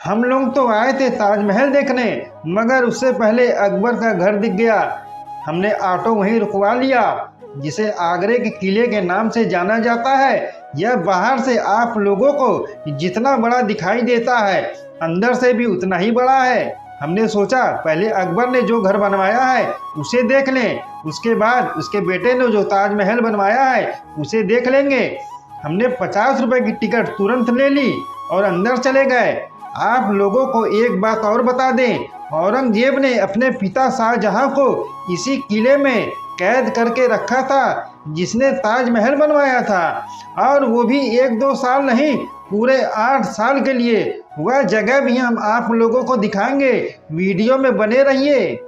हम लोग तो आए थे ताजमहल देखने, मगर उससे पहले अकबर का घर दिख गया। हमने ऑटो वहीं रुकवा लिया, जिसे आगरे के किले के नाम से जाना जाता है। यह बाहर से आप लोगों को जितना बड़ा दिखाई देता है, अंदर से भी उतना ही बड़ा है। हमने सोचा पहले अकबर ने जो घर बनवाया है उसे देख लें, उसके बाद उसके बेटे ने जो ताजमहल बनवाया है उसे देख लेंगे। हमने 50 रुपए की टिकट तुरंत ले ली और अंदर चले गए। आप लोगों को एक बात और बता दें, औरंगजेब ने अपने पिता शाहजहां को इसी किले में कैद करके रखा था, जिसने ताजमहल बनवाया था, और वो भी 1-2 साल नहीं, पूरे 8 साल के लिए। वह जगह भी हम आप लोगों को दिखाएंगे, वीडियो में बने रहिए।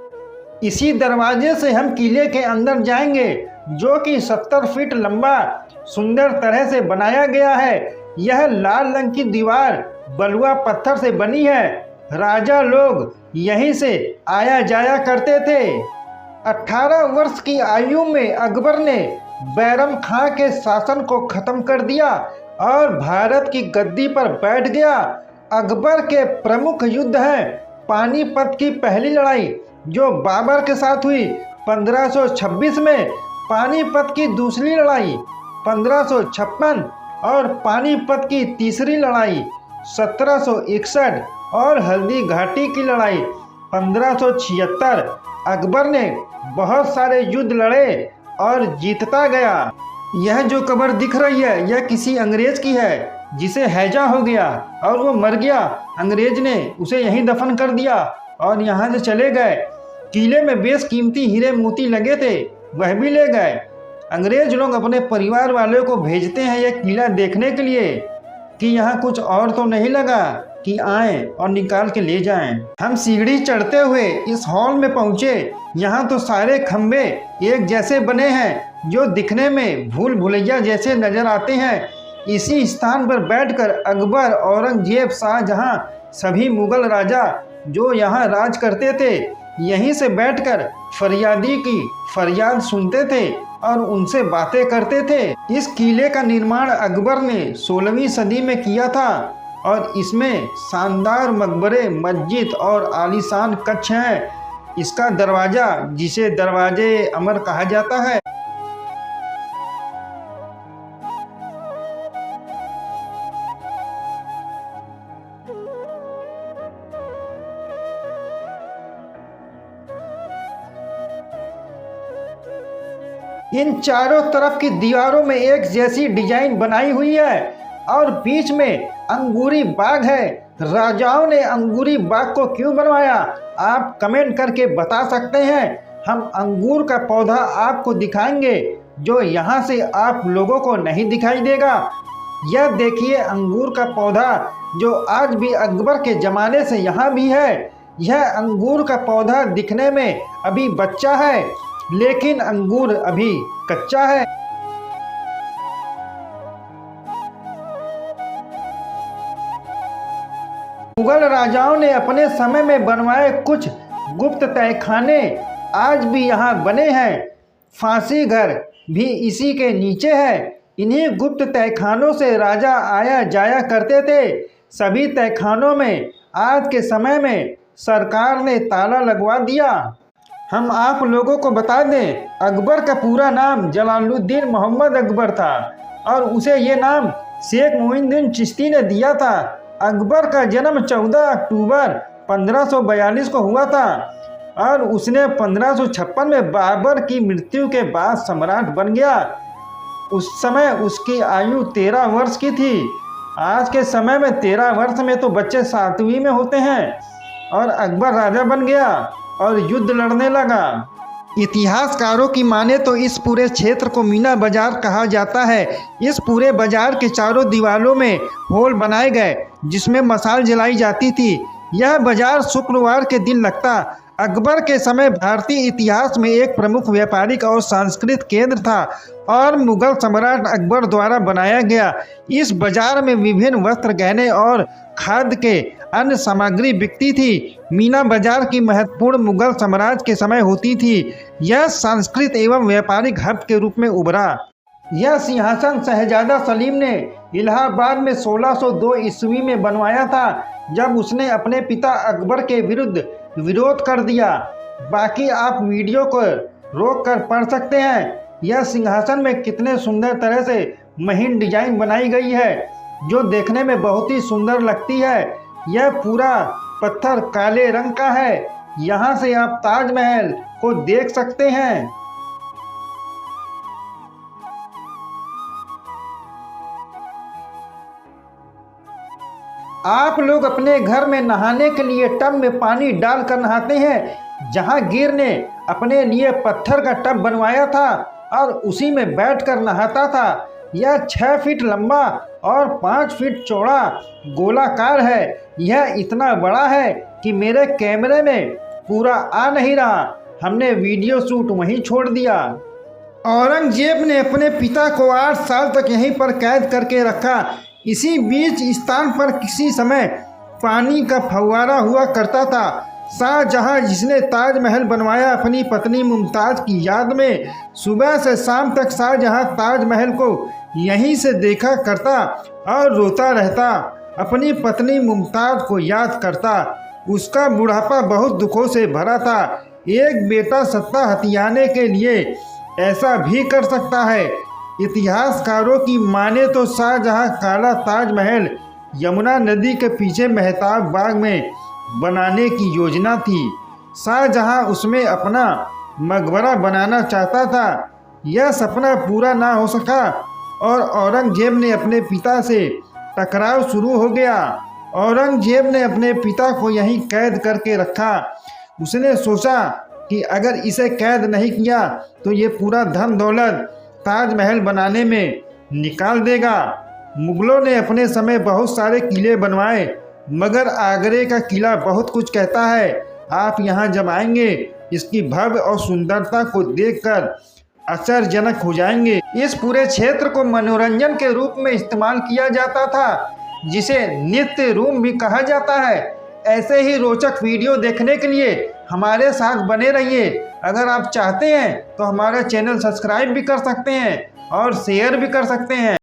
इसी दरवाजे से हम किले के अंदर जाएंगे, जो कि 70 फीट लंबा सुंदर तरह से बनाया गया है। यह लाल रंग की दीवार बलुआ पत्थर से बनी है। राजा लोग यहीं से आया जाया करते थे। 18 वर्ष की आयु में अकबर ने बैरम खां के शासन को खत्म कर दिया और भारत की गद्दी पर बैठ गया। अकबर के प्रमुख युद्ध हैं पानीपत की पहली लड़ाई, जो बाबर के साथ हुई 1526 में, पानीपत की दूसरी लड़ाई 1556 और पानीपत की तीसरी लड़ाई 1761 और हल्दी घाटी की लड़ाई 1576। अकबर ने बहुत सारे युद्ध लड़े और जीतता गया। यह जो कब्र दिख रही है यह किसी अंग्रेज की है, जिसे हैजा हो गया और वो मर गया। अंग्रेज ने उसे यहीं दफन कर दिया और यहाँ से चले गए। किले में बेशकीमती हीरे मोती लगे थे, वह भी ले गए। अंग्रेज लोग अपने परिवार वालों को भेजते हैं यह किला देखने के लिए कि यहाँ कुछ और तो नहीं लगा कि आएं और निकाल के ले जाएं। हम सीढ़ी चढ़ते हुए इस हॉल में पहुँचे। यहाँ तो सारे खम्भे एक जैसे बने हैं, जो दिखने में भूल भुलैया जैसे नजर आते हैं। इसी स्थान पर बैठकर अकबर, औरंगजेब, शाहजहां, सभी मुगल राजा जो यहाँ राज करते थे, यहीं से बैठकर फरियादी की फरियाद सुनते थे और उनसे बातें करते थे। इस किले का निर्माण अकबर ने 16वीं सदी में किया था और इसमें शानदार मकबरे, मस्जिद और आलीशान कक्ष हैं। इसका दरवाजा, जिसे दरवाजे अमर कहा जाता है, इन चारों तरफ की दीवारों में एक जैसी डिजाइन बनाई हुई है और बीच में अंगूरी बाग है। राजाओं ने अंगूरी बाग को क्यों बनवाया, आप कमेंट करके बता सकते हैं। हम अंगूर का पौधा आपको दिखाएंगे, जो यहाँ से आप लोगों को नहीं दिखाई देगा। यह देखिए अंगूर का पौधा, जो आज भी अकबर के ज़माने से यहाँ भी है। यह अंगूर का पौधा दिखने में अभी बच्चा है, लेकिन अंगूर अभी कच्चा है। मुगल राजाओं ने अपने समय में बनवाए कुछ गुप्त तहखाने आज भी यहाँ बने हैं। फांसी घर भी इसी के नीचे है। इन्हीं गुप्त तहखानों से राजा आया जाया करते थे। सभी तहखानों में आज के समय में सरकार ने ताला लगवा दिया। हम आप लोगों को बता दें, अकबर का पूरा नाम जलालुद्दीन मोहम्मद अकबर था और उसे ये नाम शेख मोइनुद्दीन चिश्ती ने दिया था। अकबर का जन्म 14 अक्टूबर 1542 को हुआ था और उसने 1556 में बाबर की मृत्यु के बाद सम्राट बन गया। उस समय उसकी आयु 13 वर्ष की थी। आज के समय में 13 वर्ष में तो बच्चे 7वीं में होते हैं और अकबर राजा बन गया और युद्ध लड़ने लगा। इतिहासकारों की माने तो इस पूरे क्षेत्र को मीना बाजार कहा जाता है। इस पूरे बाजार के चारों दीवारों में होल बनाए गए, जिसमें मशाल जलाई जाती थी। यह बाजार शुक्रवार के दिन लगता। अकबर के समय भारतीय इतिहास में एक प्रमुख व्यापारिक और सांस्कृतिक केंद्र था और मुगल सम्राट अकबर द्वारा बनाया गया। इस बाजार में विभिन्न वस्त्र, गहने और खाद्य के अन्य सामग्री बिकती थी। मीना बाजार की महत्वपूर्ण मुगल साम्राज्य के समय होती थी। यह सांस्कृतिक एवं व्यापारिक हब के रूप में उभरा। यह सिंहासन शहजादा सलीम ने इलाहाबाद में 1602 ईस्वी में बनवाया था। जब उसने अपने पिता अकबर के विरुद्ध विरोध कर दिया। बाकी आप वीडियो को रोक कर पढ़ सकते हैं। यह सिंहासन में कितने सुंदर तरह से महीन डिजाइन बनाई गई है, जो देखने में बहुत ही सुंदर लगती है। यह पूरा पत्थर काले रंग का है। यहाँ से आप ताजमहल को देख सकते हैं। आप लोग अपने घर में नहाने के लिए टब में पानी डालकर नहाते हैं। जहां गिर ने अपने लिए पत्थर का टब बनवाया था और उसी में बैठकर नहाता था। यह 6 फीट लंबा और 5 फीट चौड़ा गोलाकार है। यह इतना बड़ा है कि मेरे कैमरे में पूरा आ नहीं रहा। हमने वीडियो शूट वहीं छोड़ दिया। औरंगजेब ने अपने पिता को 8 साल तक यहीं पर कैद करके रखा। इसी बीच स्थान पर किसी समय पानी का फव्वारा हुआ करता था। शाहजहां, जिसने ताजमहल बनवाया अपनी पत्नी मुमताज़ की याद में, सुबह से शाम तक शाहजहां ताजमहल को यहीं से देखा करता और रोता रहता, अपनी पत्नी मुमताज़ को याद करता। उसका बुढ़ापा बहुत दुखों से भरा था। एक बेटा सत्ता हथियाने के लिए ऐसा भी कर सकता है। इतिहासकारों की माने तो शाहजहां काला ताजमहल यमुना नदी के पीछे मेहताब बाग में बनाने की योजना थी। शाहजहां उसमें अपना मकबरा बनाना चाहता था। यह सपना पूरा ना हो सका और औरंगजेब ने अपने पिता से टकराव शुरू हो गया। औरंगजेब ने अपने पिता को यहीं कैद करके रखा। उसने सोचा कि अगर इसे कैद नहीं किया तो ये पूरा धन दौलत ताजमहल बनाने में निकाल देगा। मुगलों ने अपने समय बहुत सारे किले बनवाए, मगर आगरे का किला बहुत कुछ कहता है। आप यहाँ जब आएंगे, इसकी भव्य और सुंदरता को देखकर आश्चर्यजनक हो जाएंगे। इस पूरे क्षेत्र को मनोरंजन के रूप में इस्तेमाल किया जाता था, जिसे नित्य रूम भी कहा जाता है। ऐसे ही रोचक वीडियो देखने के लिए हमारे साथ बने रहिए। अगर आप चाहते हैं तो हमारा चैनल सब्सक्राइब भी कर सकते हैं और शेयर भी कर सकते हैं।